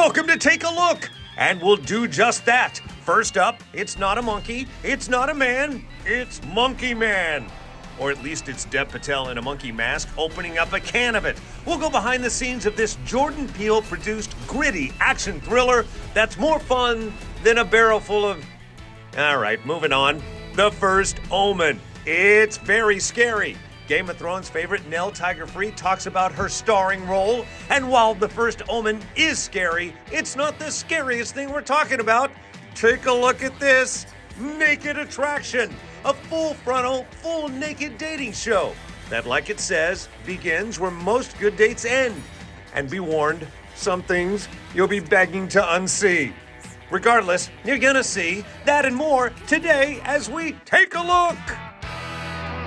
Welcome to Take a Look, and we'll do just that. First up, it's not a monkey, it's not a man, it's Monkey Man. Or at least it's Dev Patel in a monkey mask opening up a can of it. We'll go behind the scenes of this Jordan Peele-produced gritty action thriller that's more fun than a barrel full of... All right, moving on. The First Omen. It's very scary. Game of Thrones favorite Nell Tiger-Free talks about her starring role. And while The First Omen is scary, it's not the scariest thing we're talking about. Take a look at this. Naked Attraction. A full frontal, full naked dating show that, like it says, begins where most good dates end. And be warned, some things you'll be begging to unsee. Regardless, you're gonna see that and more today as we take a look.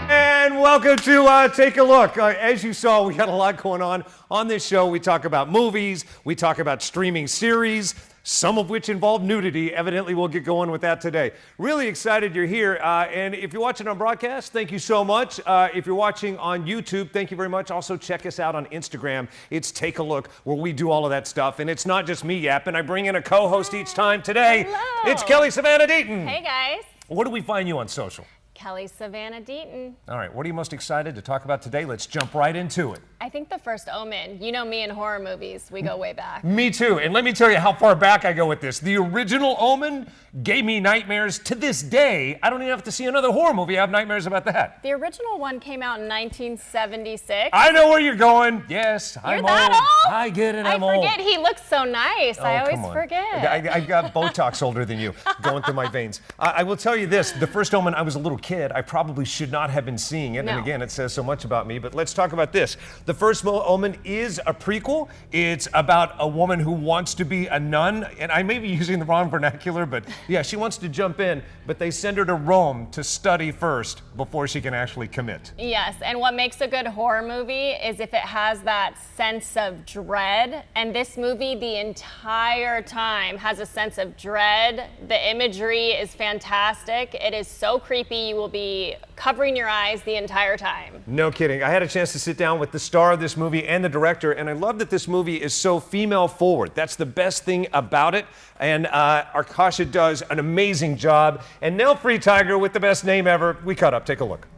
And welcome to Take a Look. As you saw, we got a lot going on this show. We talk about movies, we talk about streaming series, some of which involve nudity. Evidently, we'll get going with that today. Really excited you're here. And if you're watching on broadcast, thank you so much. If you're watching on YouTube, thank you very much. Also, check us out on Instagram. It's Take a Look, where we do all of that stuff. And it's not just me yapping. I bring in a co-host each time. Today, Hello. It's Kelly Savannah Deaton. Hey, guys. Where do we find you on social? Kelly Savannah Deaton. All right, what are you most excited to talk about today? Let's jump right into it. I think The First Omen. You know me in horror movies. We go way back. Me too. And let me tell you how far back I go with this. The original Omen gave me nightmares to this day. I don't even have to see another horror movie. I have nightmares about that. The original one came out in 1976. I know where you're going. Yes, You're I'm that old. old? I get it, I I'm old. forget. He looks so nice. I Oh, always come on. forget. I've got Botox older than you going through my veins. I will tell you this. The First Omen, I was a little kid. I probably should not have been seeing it. No. And again, it says so much about me. But let's talk about this. The First Omen is a prequel. It's about a woman who wants to be a nun. And I may be using the wrong vernacular, but yeah, she wants to jump in. But they send her to Rome to study first before she can actually commit. Yes, and what makes a good horror movie is if it has that sense of dread. And this movie, the entire time, has a sense of dread. The imagery is fantastic. It is so creepy, you will be covering your eyes the entire time. No kidding. I had a chance to sit down with the star of this movie and the director, and I love that this movie is so female forward. That's the best thing about it. And Arkasha does an amazing job. And Nell Free Tiger with the best name ever. We caught up. Take a look.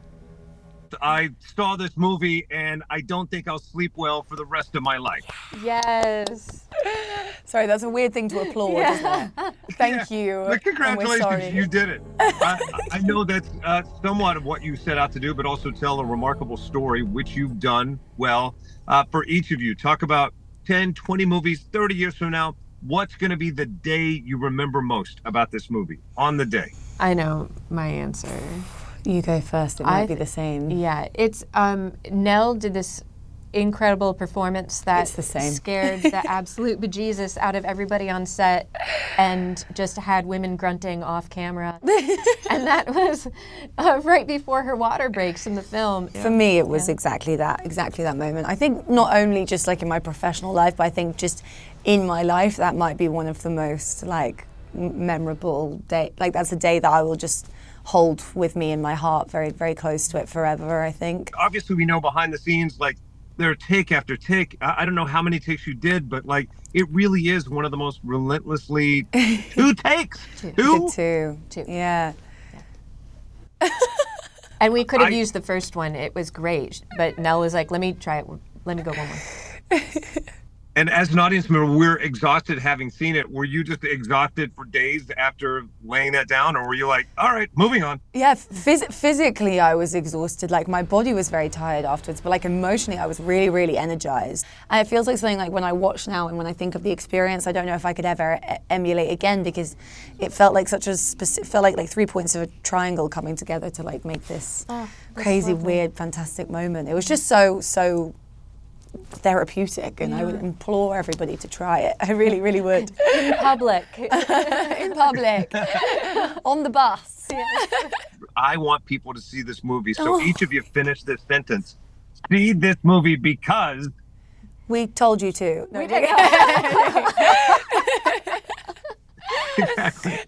I saw this movie and I don't think I'll sleep well for the rest of my life. Yes. Sorry, that's a weird thing to applaud, isn't it? Thank you. But and we're sorry. congratulations, you did it. I know that's somewhat of what you set out to do, but also tell a remarkable story, which you've done well. For each of you, talk about 10, 20 movies, 30 years from now. What's going to be the day you remember most about this movie on the day? I know my answer. You go first, it might be the same. Yeah, it's Nell did this incredible performance that It's the same. scared the absolute bejesus out of everybody on set and just had women grunting off camera. And that was right before her water breaks in the film. For me, it was exactly that moment. I think not only just like in my professional life, but I think just in my life, that might be one of the most like memorable day. Like that's a day that I will just hold with me in my heart, very, very close to it forever, I think. Obviously, we know behind the scenes, like, there are take after take. I don't know how many takes you did, but like, it really is one of the most relentlessly 2 takes. Two? Two. Yeah. And we could have used the first one. It was great. But Nell was like, let me try it. Let me go one more. And as an audience member, we're exhausted having seen it. Were you just exhausted for days after laying that down? Or were you like, all right, moving on? Yeah, physically I was exhausted. Like my body was very tired afterwards, but like emotionally I was really, really energized. And it feels like something like when I watch now and when I think of the experience, I don't know if I could ever emulate again because it felt like such a specific, felt like 3 points of a triangle coming together to like make this crazy, weird, fantastic moment. It was just so therapeutic, and I would implore everybody to try it. I really, really would. In public. In public. On the bus. I want people to see this movie. So each of you finish this sentence. See this movie because... We told you to. No, Exactly.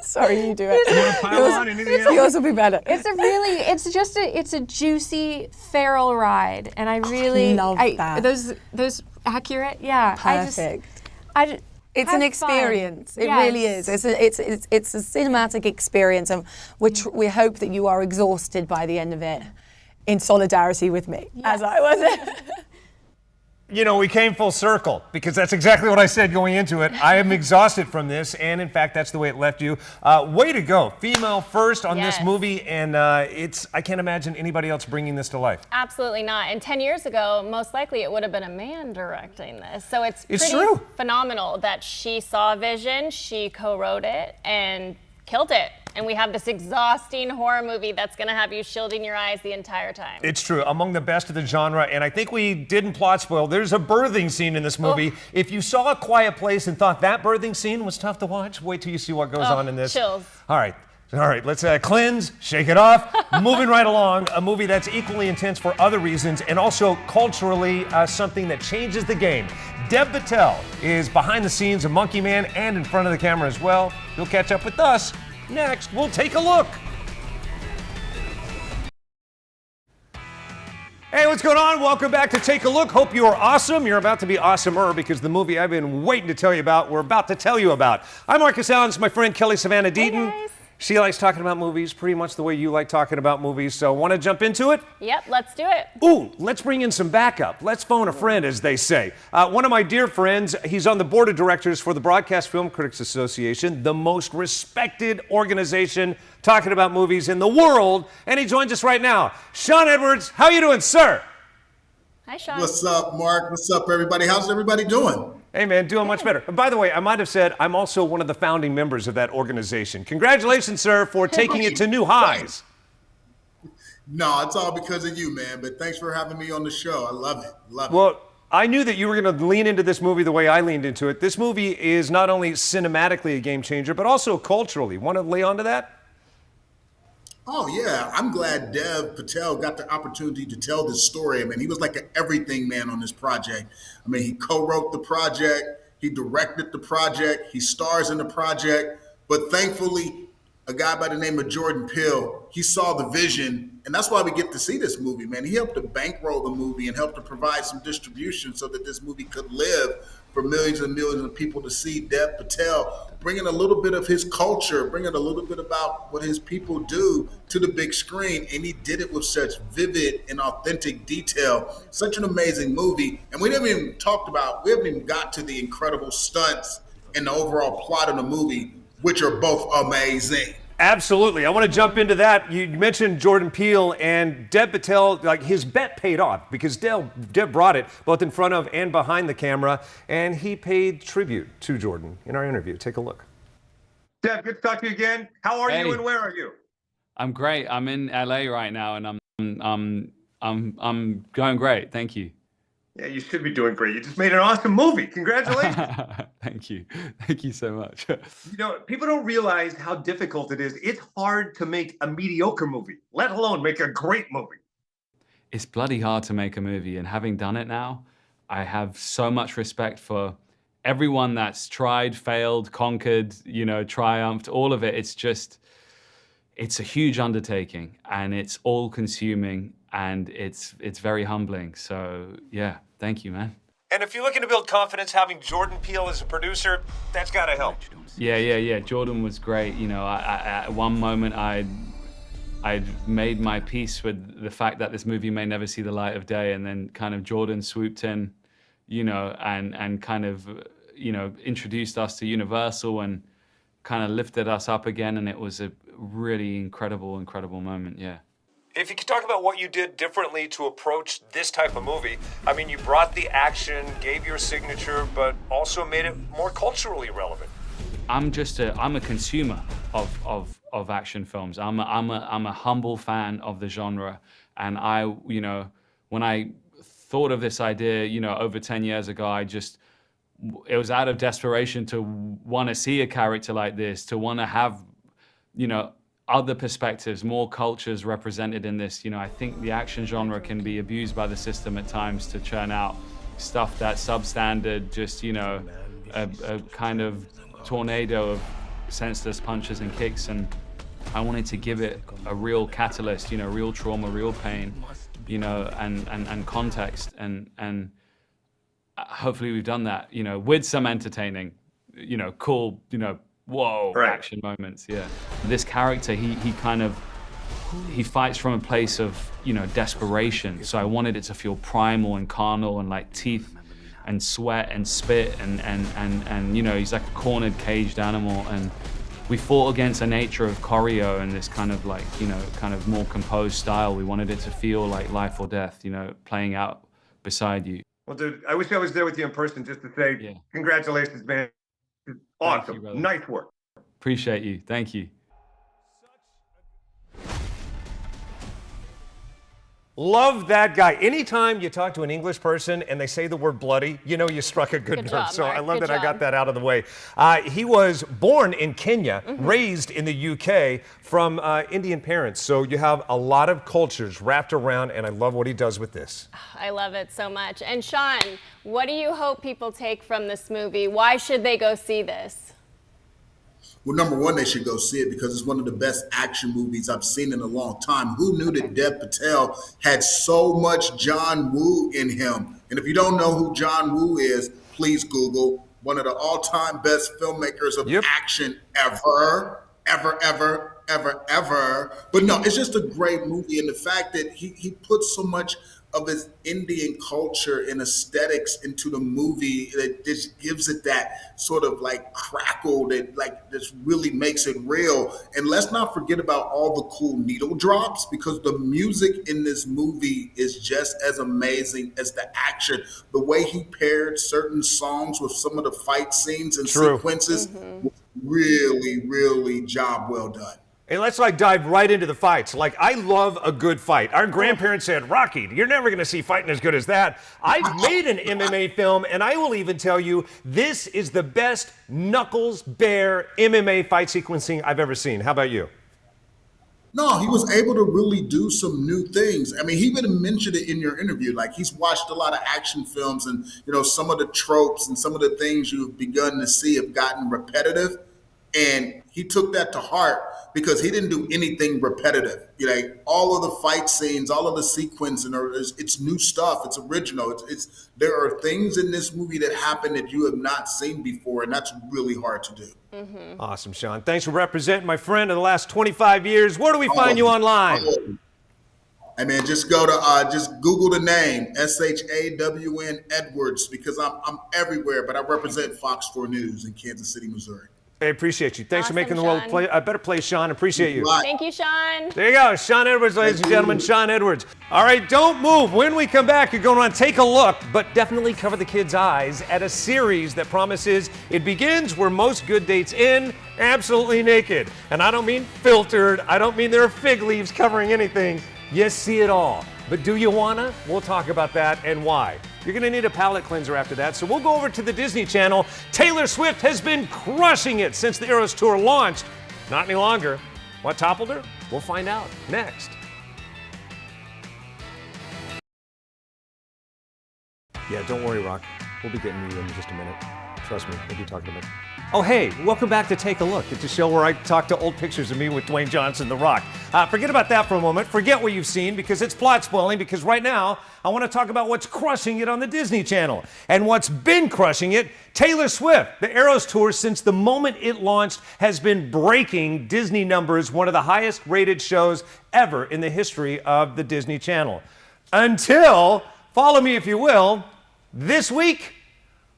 Sorry, you do it. You want to pile on anything else? Yours will be better. It's a juicy feral ride, and I really love that. Those accurate, yeah. Perfect. It's have an experience. fun. It really is. It's a cinematic experience, and we hope that you are exhausted by the end of it, in solidarity with me, as I was. You know, we came full circle because that's exactly what I said going into it. I am exhausted from this, and in fact, that's the way it left you. Way to go, female first on this Yes. movie, and I can't imagine anybody else bringing this to life. Absolutely not. And 10 years ago, most likely it would have been a man directing this. So it's pretty true. phenomenal that she saw a vision, she co-wrote it, and killed it. And we have this exhausting horror movie that's going to have you shielding your eyes the entire time. It's true, among the best of the genre, and I think we didn't plot spoil. There's a birthing scene in this movie. If you saw A Quiet Place and thought that birthing scene was tough to watch, wait till you see what goes on in this. Chills. All right, let's cleanse, shake it off. Moving right along, a movie that's equally intense for other reasons and also culturally something that changes the game. Dev Patel is behind the scenes of Monkey Man and in front of the camera as well. He'll catch up with us. Next, we'll take a look. Hey, what's going on? Welcome back to Take a Look. Hope you are awesome. You're about to be awesomer because the movie I've been waiting to tell you about, we're about to tell you about. I'm Marcus Allen. It's my friend Kelly Savannah Deaton. guys. She likes talking about movies pretty much the way you like talking about movies. So want to jump into it? Yep, let's do it. Ooh, let's bring in some backup. Let's phone a friend, as they say. One of my dear friends, he's on the board of directors for the Broadcast Film Critics Association, the most respected organization talking about movies in the world, and he joins us right now. Sean Edwards, how you doing, sir? Hi, Sean. What's up, Mark? What's up, everybody? How's everybody doing? Hey, man, doing much better. And by the way, I might have said I'm also one of the founding members of that organization. Congratulations, sir, for taking it to new highs. No, it's all because of you, man. But thanks for having me on the show. I love it. Love it. Well, I knew that you were going to lean into this movie the way I leaned into it. This movie is not only cinematically a game changer, but also culturally. Want to lay onto that? Oh, yeah. I'm glad Dev Patel got the opportunity to tell this story. I mean, he was like an everything man on this project. I mean, he co-wrote the project. He directed the project. He stars in the project. But thankfully, a guy by the name of Jordan Peele, he saw the vision. And that's why we get to see this movie, man. He helped to bankroll the movie and helped to provide some distribution so that this movie could live for millions and millions of people to see. Dev Patel bringing a little bit of his culture, bringing a little bit about what his people do to the big screen. And he did it with such vivid and authentic detail. Such an amazing movie. And we haven't even got to the incredible stunts and the overall plot of the movie, which are both amazing. Absolutely. I want to jump into that. You mentioned Jordan Peele and Dev Patel, like his bet paid off because Dev brought it both in front of and behind the camera, and he paid tribute to Jordan in our interview. Take a look. Dev, good to talk to you again. How are you Hey. and where are you? I'm great. I'm in LA right now, and I'm going great. Thank you. Yeah, you should be doing great. You just made an awesome movie. Congratulations. Thank you. Thank you so much. You know, people don't realize how difficult it is. It's hard to make a mediocre movie, let alone make a great movie. It's bloody hard to make a movie, and having done it now, I have so much respect for everyone that's tried, failed, conquered, triumphed, all of it. It's a huge undertaking, and it's all-consuming, and it's very humbling. So yeah, thank you, man. And if you're looking to build confidence, having Jordan Peele as a producer, that's got to help. Yeah. Jordan was great. At one moment I'd made my peace with the fact that this movie may never see the light of day, and then kind of Jordan swooped in, and kind of, introduced us to Universal and kind of lifted us up again, and it was a really incredible moment. Yeah. If you could talk about what you did differently to approach this type of movie, I mean, you brought the action, gave your signature, but also made it more culturally relevant. I'm a consumer of action films. I'm a humble fan of the genre, and when I thought of this idea, over 10 years ago, it was out of desperation to want to see a character like this, to want to have, other perspectives, more cultures represented in this. I think the action genre can be abused by the system at times to churn out stuff that's substandard, just, a kind of tornado of senseless punches and kicks. And I wanted to give it a real catalyst, real trauma, real pain, and context. And hopefully we've done that, you know, with some entertaining, you know, cool, you know, whoa, Right. action moments. Yeah. This character, he fights from a place of, you know, desperation. So I wanted it to feel primal and carnal and like teeth and sweat and spit and you know, he's like a cornered, caged animal. And we fought against the nature of choreo and this kind of like, you know, kind of more composed style. We wanted it to feel like life or death, you know, playing out beside you. Well, dude, I wish I was there with you in person just to say Yeah. congratulations, man. Awesome. you, brother. Nice work. Appreciate you. Thank you. Love that guy. Anytime you talk to an English person and they say the word bloody, you know you struck a good nerve. job, So I Mark. love Good that I got job. that out of the way. He was born in Kenya, raised in the UK from Indian parents. So you have a lot of cultures wrapped around, and I love what he does with this. I love it so much. And Sean, what do you hope people take from this movie? Why should they go see this? Well, number one, they should go see it because it's one of the best action movies I've seen in a long time. Who knew that Dev Patel had so much John Woo in him? And if you don't know who John Woo is, please Google. One of the all-time best filmmakers of action ever. But no, it's just a great movie. And the fact that he puts so much of his Indian culture and aesthetics into the movie that just gives it that sort of like crackle that like just really makes it real. And let's not forget about all the cool needle drops because the music in this movie is just as amazing as the action. The way he paired certain songs with some of the fight scenes and sequences, really job well done. And let's like dive right into the fights. Like, I love a good fight. Our grandparents said, Rocky, you're never going to see fighting as good as that. I've made an MMA film, and I will even tell you, this is the best knuckles bare MMA fight sequencing I've ever seen. How about you? No, he was able to really do some new things. I mean, he even mentioned it in your interview. Like he's watched a lot of action films and, you know, some of the tropes and some of the things you've begun to see have gotten repetitive. And he took that to heart because he didn't do anything repetitive. You know, all of the fight scenes, all of the sequence, and it's new stuff. It's original. It's there are things in this movie that happen that you have not seen before, and that's really hard to do. Awesome, Sean. Thanks for representing my friend of the last 25 years. Where do we find you online? Hey man, just go to just Google the name SHAWN Edwards because I'm everywhere, but I represent Fox 4 News in Kansas City, Missouri. I appreciate you. Thanks for Awesome, making the world Sean. play a better place, Sean. Appreciate you. Thank you, Sean. There you go, Sean Edwards, ladies and gentlemen, Sean Edwards. All right, don't move. When we come back, you're going to take a look, but definitely cover the kids' eyes at a series that promises it begins where most good dates end, absolutely naked. And I don't mean filtered. I don't mean there are fig leaves covering anything. You see it all. But do you wanna? We'll talk about that and why. You're gonna need a palate cleanser after that, so we'll go over to the Disney Channel. Taylor Swift has been crushing it since the Eras Tour launched. Not any longer. What toppled her? We'll find out next. Yeah, don't worry, Rock. We'll be getting you in just a minute. Trust me, we'll be talking about it. Oh, hey, welcome back to Take a Look. It's a show where I talk to old pictures of me with Dwayne Johnson, The Rock. Forget about that for a moment. Forget what you've seen because it's plot spoiling because right now I want to talk about what's crushing it on the Disney Channel. And what's been crushing it, Taylor Swift. The Eras Tour, since the moment it launched, has been breaking Disney numbers, one of the highest rated shows ever in the history of the Disney Channel. Until, follow me if you will, this week,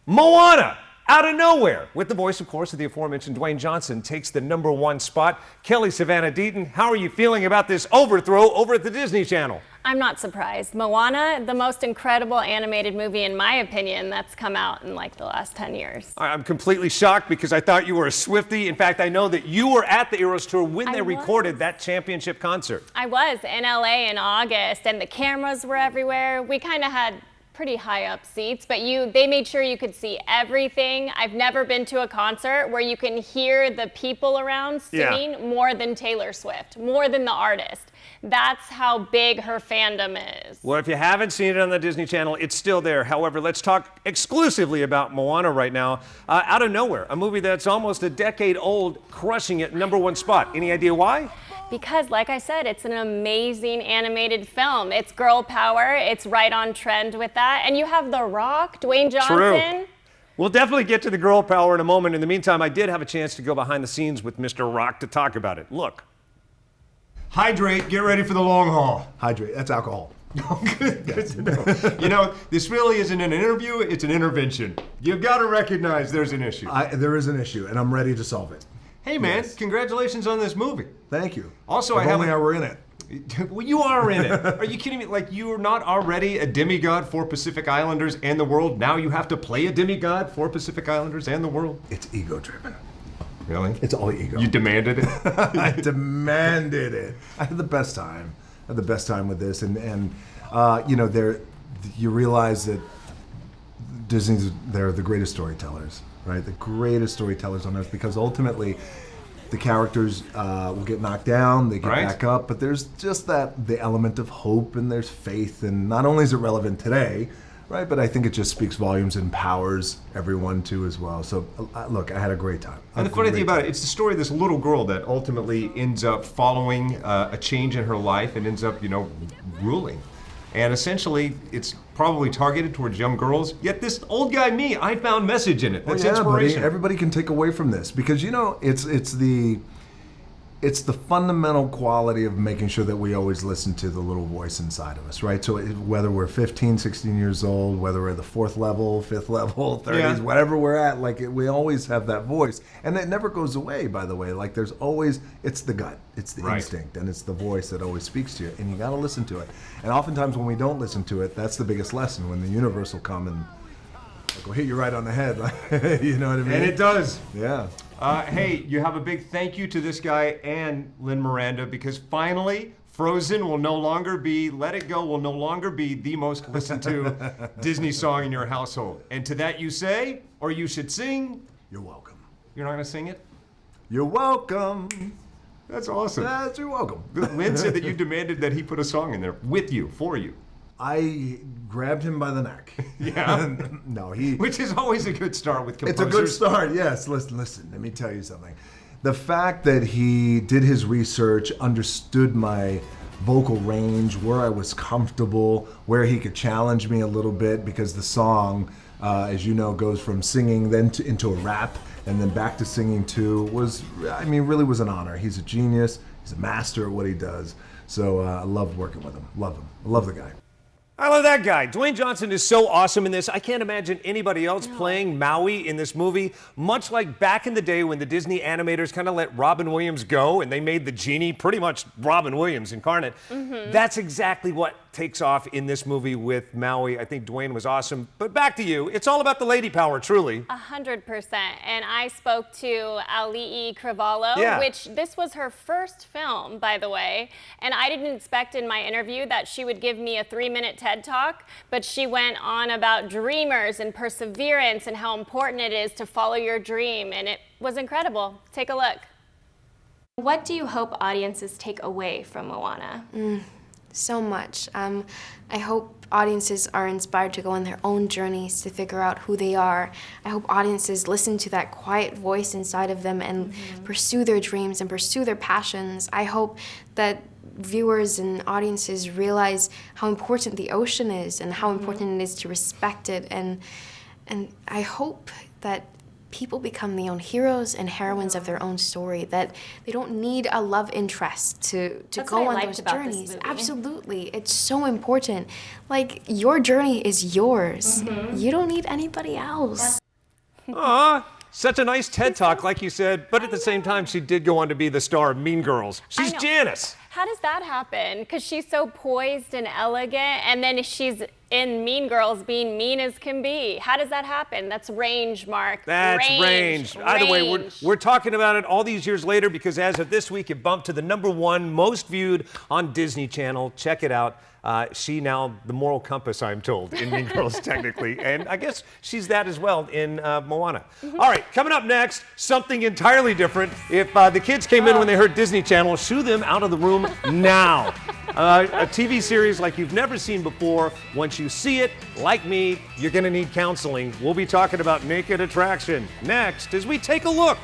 Moana. Out of nowhere, with the voice, of course, of the aforementioned Dwayne Johnson, takes the #1 spot. Kelly Savannah Deaton, how are you feeling about this overthrow over at the Disney Channel? I'm not surprised. Moana, the most incredible animated movie, in my opinion, that's come out in like the last 10 years. I'm completely shocked because I thought you were a Swiftie. In fact, I know that you were at the Eras Tour when they recorded that championship concert. I was in LA in August, and the cameras were everywhere. We kind of had pretty high up seats, but they made sure you could see everything. I've never been to a concert where you can hear the people around singing more than Taylor Swift, more than the artist. That's how big her fandom is. Well, if you haven't seen it on the Disney Channel, it's still there. However, let's talk exclusively about Moana right now. Out of nowhere, a movie that's almost a decade old, crushing it, #1 spot. Any idea why? Because, like I said, it's an amazing animated film. It's girl power. It's right on trend with that. And you have The Rock, Dwayne Johnson. True. We'll definitely get to the girl power in a moment. In the meantime, I did have a chance to go behind the scenes with Mr. Rock to talk about it. Look. Hydrate, get ready for the long haul. Hydrate, that's alcohol. Good to know. You know, this really isn't an interview, it's an intervention. You've got to recognize there's an issue. There is an issue, and I'm ready to solve it. Hey man, congratulations on this movie. Thank you. Also, if only I were in it. Well, you are in it. Are you kidding me? Like, you are not already a demigod for Pacific Islanders and the world. Now you have to play a demigod for Pacific Islanders and the world. It's ego-driven. Really? It's all ego. You demanded it? I demanded it. I had the best time. I had the best time with this, and you know, you realize that they're the greatest storytellers, right? The greatest storytellers on earth, because ultimately the characters will get knocked down, they get back up, but there's just the element of hope, and there's faith, and not only is it relevant today, right, but I think it just speaks volumes and empowers everyone too as well. So look, I had a great time. And the funny thing about it, it's the story of this little girl that ultimately ends up following a change in her life and ends up, you know, ruling. And essentially, it's probably targeted towards young girls. Yet this old guy me, I found message in it. That's inspiration. Buddy, everybody can take away from this, because you know it's the fundamental quality of making sure that we always listen to the little voice inside of us, right? So whether we're 15, 16 years old, whether we're at the 4th level, 5th level, 30s, whatever we're at, like we always have that voice. And it never goes away, by the way. Like there's always, it's the gut, it's the instinct, and it's the voice that always speaks to you, and you gotta listen to it. And oftentimes when we don't listen to it, that's the biggest lesson, when the universe will come and like, will hit you right on the head. You know what I mean? And it does. Yeah. Hey, you have a big thank you to this guy and Lin Miranda, because finally, Frozen will no longer be, Let It Go will no longer be the most listened to Disney song in your household. And to that you say, or you should sing, you're welcome. You're not gonna sing it? You're welcome. That's awesome. Yes, you're welcome. Lin said that you demanded that he put a song in there with you, for you. I grabbed him by the neck. Yeah. No, Which is always a good start with composers. It's a good start, yes. Listen, let me tell you something. The fact that he did his research, understood my vocal range, where I was comfortable, where he could challenge me a little bit, because the song, as you know, goes from singing then into a rap, and then back to singing too, really was an honor. He's a genius. He's a master at what he does. So I loved working with him. Love him. I love the guy. I love that guy. Dwayne Johnson is so awesome in this. I can't imagine anybody else playing Maui in this movie, much like back in the day when the Disney animators kind of let Robin Williams go and they made the genie pretty much Robin Williams incarnate. Mm-hmm. That's exactly what takes off in this movie with Maui. I think Dwayne was awesome. But back to you. It's all about the lady power, truly. 100%. And I spoke to Ali'i Cravalho, which this was her first film, by the way. And I didn't expect in my interview that she would give me a 3-minute TED Talk, but she went on about dreamers and perseverance and how important it is to follow your dream. And it was incredible. Take a look. What do you hope audiences take away from Moana? So much. I hope audiences are inspired to go on their own journeys to figure out who they are. I hope audiences listen to that quiet voice inside of them and pursue their dreams and pursue their passions. I hope that viewers and audiences realize how important the ocean is and how important it is to respect it. And I hope that people become their own heroes and heroines of their own story, that they don't need a love interest to go on those journeys. Absolutely. It's so important. Like, your journey is yours. You don't need anybody else. Aw, such a nice TED Talk, like you said, but at the same time, she did go on to be the star of Mean Girls. She's Janice. How does that happen? Because she's so poised and elegant, and then she's in Mean Girls being mean as can be. How does that happen? That's range, Mark. That's range. Either way, we're talking about it all these years later, because as of this week, it bumped to the #1 most viewed on Disney Channel. Check it out. She now the moral compass, I'm told, in Mean Girls, technically. And I guess she's that as well in Moana. All right, coming up next, something entirely different. If the kids came in when they heard Disney Channel, shoo them out of the room now. A TV series like you've never seen before. Once you see it, like me, you're going to need counseling. We'll be talking about Naked Attraction next as we take a look.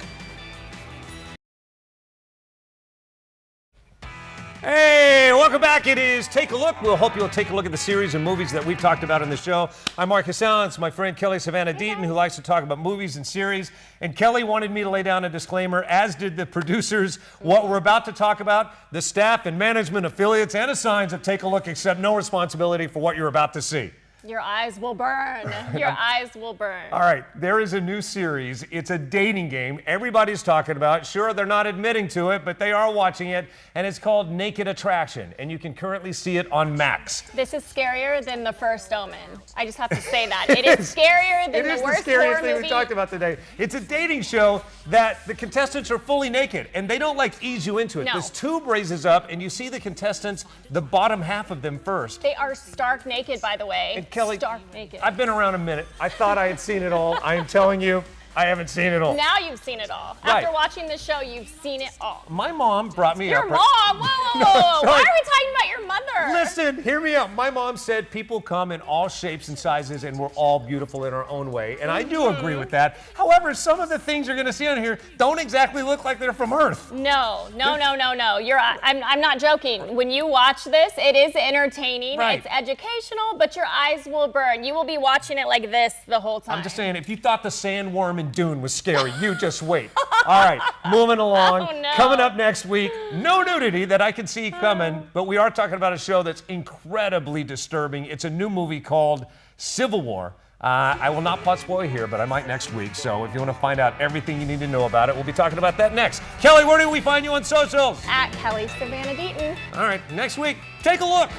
Hey, welcome back. It is Take a Look. We'll hope you'll take a look at the series of movies that we've talked about in the show. I'm Marcus Allen. It's my friend Kelly Savannah Deaton, who likes to talk about movies and series. And Kelly wanted me to lay down a disclaimer, as did the producers. What we're about to talk about, the staff and management, affiliates, and assigns of Take a Look accept no responsibility for what you're about to see. Your eyes will burn. Your eyes will burn. All right, there is a new series. It's a dating game. Everybody's talking about it. Sure, they're not admitting to it, but they are watching it. And it's called Naked Attraction. And you can currently see it on Max. This is scarier than The First Omen. I just have to say that. It is scarier than the worst horror movie. It is the scariest thing we talked about today. It's a dating show that the contestants are fully naked. And they don't like ease you into it. No. This tube raises up and you see the contestants, the bottom half of them first. They are stark naked, by the way. And Kelly, stark naked. I've been around a minute. I thought I had seen it all. I am telling you, I haven't seen it all. Now you've seen it all. Right. After watching the show, you've seen it all. My mom brought me Your up. mom? Whoa! Why are we talking about your mother? Listen, hear me out. My mom said people come in all shapes and sizes and we're all beautiful in our own way. And I do agree with that. However, some of the things you're going to see on here don't exactly look like they're from Earth. No. I'm not joking. When you watch this, it is entertaining. Right. It's educational, but your eyes will burn. You will be watching it like this the whole time. I'm just saying, if you thought the sandworm in Dune was scary, you just wait. All right, moving along. Oh, no. Coming up next week, no nudity that I can see coming, but we are talking about a show that's incredibly disturbing. It's a new movie called Civil War. I will not plot spoil here, but I might next week. So if you want to find out everything you need to know about it, we'll be talking about that next. Kelly, where do we find you on socials? At Kelly Savannah Deaton. All right, next week, take a look.